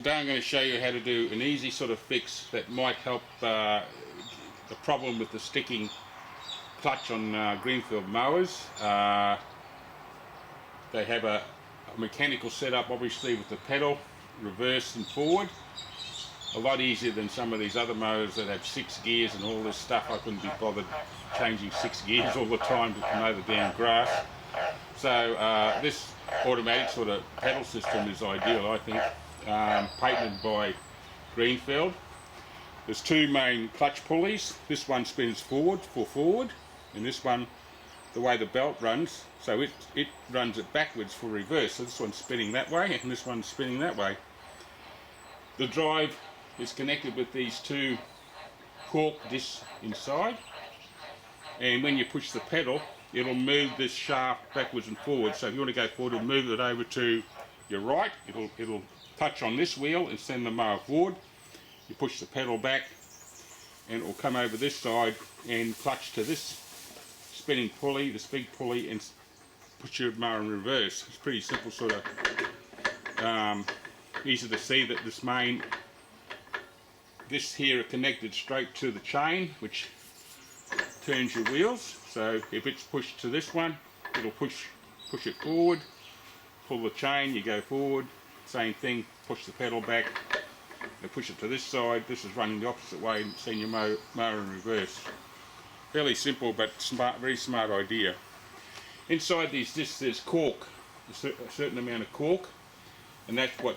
Today I'm going to show you how to do an easy sort of fix that might help the problem with the sticking clutch on Greenfield mowers. They have a mechanical setup obviously with the pedal, reverse and forward. A lot easier than some of these other mowers that have 6 gears and all this stuff. I couldn't be bothered changing 6 gears all the time to mow the damn grass. So this automatic sort of pedal system is ideal, I think. Patented by Greenfield. There's 2 main clutch pulleys. This one spins forward for forward, and this one, the way the belt runs, so it runs it backwards for reverse. So this one's spinning that way and this one's spinning that way. The drive is connected with these 2 cork discs inside, and when you push the pedal it'll move this shaft backwards and forwards. So if you want to go forward and move it over to your right, it'll touch on this wheel and send the mower forward. You push the pedal back and it will come over this side and clutch to this spinning pulley, this big pulley, and put your mower in reverse. It's pretty simple, sort of easy to see that this here are connected straight to the chain which turns your wheels. So if it's pushed to this one, it'll push it forward, pull the chain, you go forward. Same thing, push the pedal back, and push it to this side. This is running the opposite way and send your mower in reverse. Fairly simple but smart, very smart idea. Inside these discs there's cork, a certain amount of cork, and that's what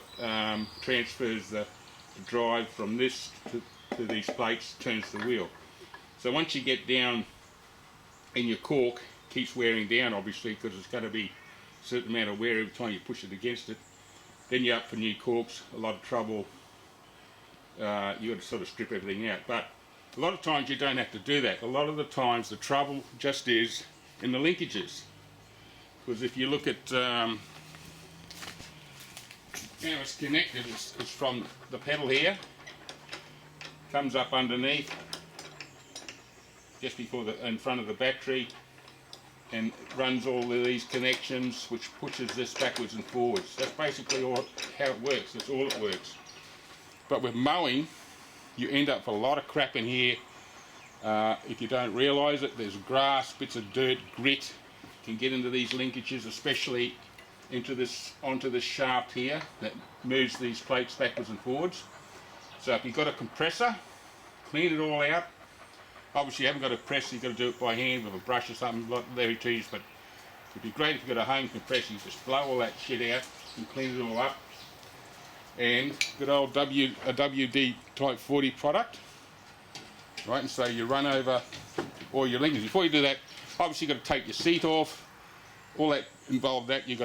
transfers the drive from this to these plates, turns the wheel. So once you get down in your cork, keeps wearing down obviously because it's going to be a certain amount of wear every time you push it against it. Then you're up for new corks, a lot of trouble. You've got to sort of strip everything out. But a lot of times you don't have to do that. A lot of the times the trouble just is in the linkages. Because if you look at how it's connected, it's from the pedal here, comes up underneath, just before in front of the battery, and runs all of these connections which pushes this backwards and forwards. That's basically how it works. That's all it works. But with mowing you end up with a lot of crap in here if you don't realise it. There's grass, bits of dirt, grit can get into these linkages, especially onto this shaft here that moves these plates backwards and forwards. So if you've got a compressor, clean it all out. Obviously you haven't got a press, you've got to do it by hand with a brush or something, like very tedious, but it'd be great if you've got a home compressor. You just blow all that shit out and clean it all up. And good old WD type 40 product, right? And so you run over all your linkages. Before you do that, obviously you've got to take your seat off. All that involved that, you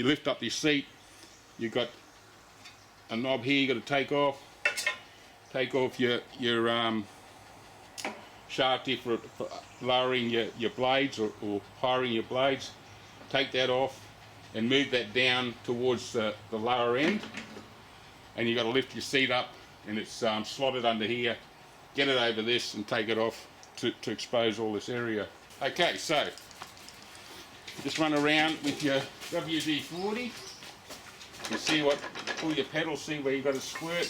lift up your seat, you've got a knob here you've got to take off your shaft here for lowering your blades or hiring your blades. Take that off and move that down towards the lower end, and you've got to lift your seat up and it's slotted under here. Get it over this and take it off to expose all this area. Okay, so just run around with your WD-40 and pull your pedal, see where you've got to squirt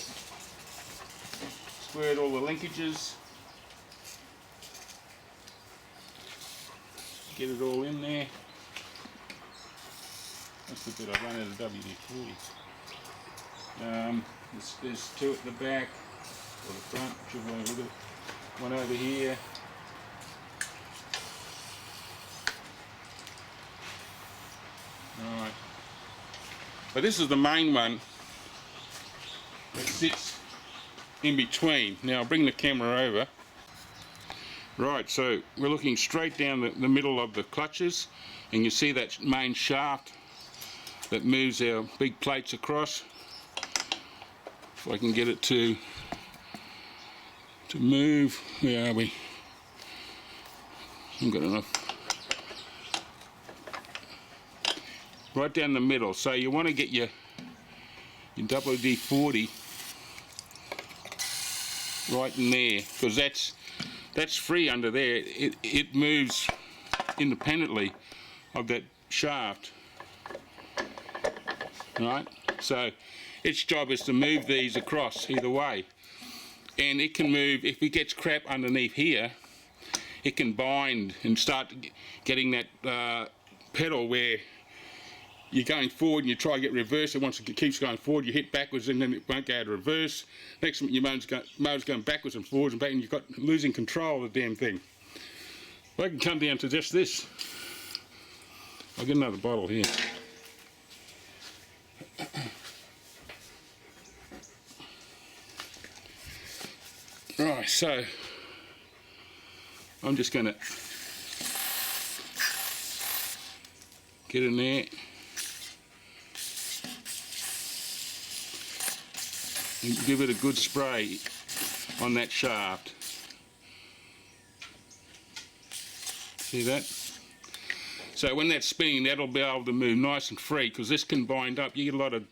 all the linkages. Get it all in there. That's the bit I run out of WD-40. There's 2 at the back, or the front, whichever way you look at it. One over here. Alright. But this is the main one that sits in between. Now I'll bring the camera over. Right, so we're looking straight down the middle of the clutches, and you see that main shaft that moves our big plates across. If I can get it to move, where are we? I've got enough. Right down the middle, so you want to get your WD-40 right in there, because that's free under there. It moves independently of that shaft. Right? So its job is to move these across either way. And it can move, if it gets crap underneath here, it can bind and start getting that pedal where you're going forward and you try to get reverse, and once it keeps going forward you hit backwards and then it won't go to reverse. Next minute your motor's going backwards and forwards and back, and you've got losing control of the damn thing. Well, I can come down to just this. I'll get another bottle here. Right, so I'm just going to get in there and give it a good spray on that shaft. See that? So when that's spinning, that'll be able to move nice and free, because this can bind up. You get a lot of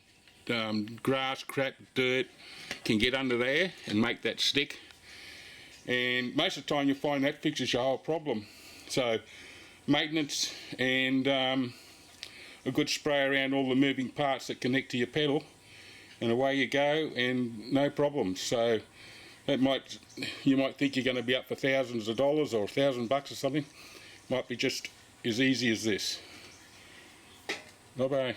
grass, crap, dirt can get under there and make that stick. And most of the time you'll find that fixes your whole problem. So maintenance and a good spray around all the moving parts that connect to your pedal, and away you go, and no problems. So that you might think you're going to be up for thousands of dollars or $1,000 or something. Might be just as easy as this. Bye bye.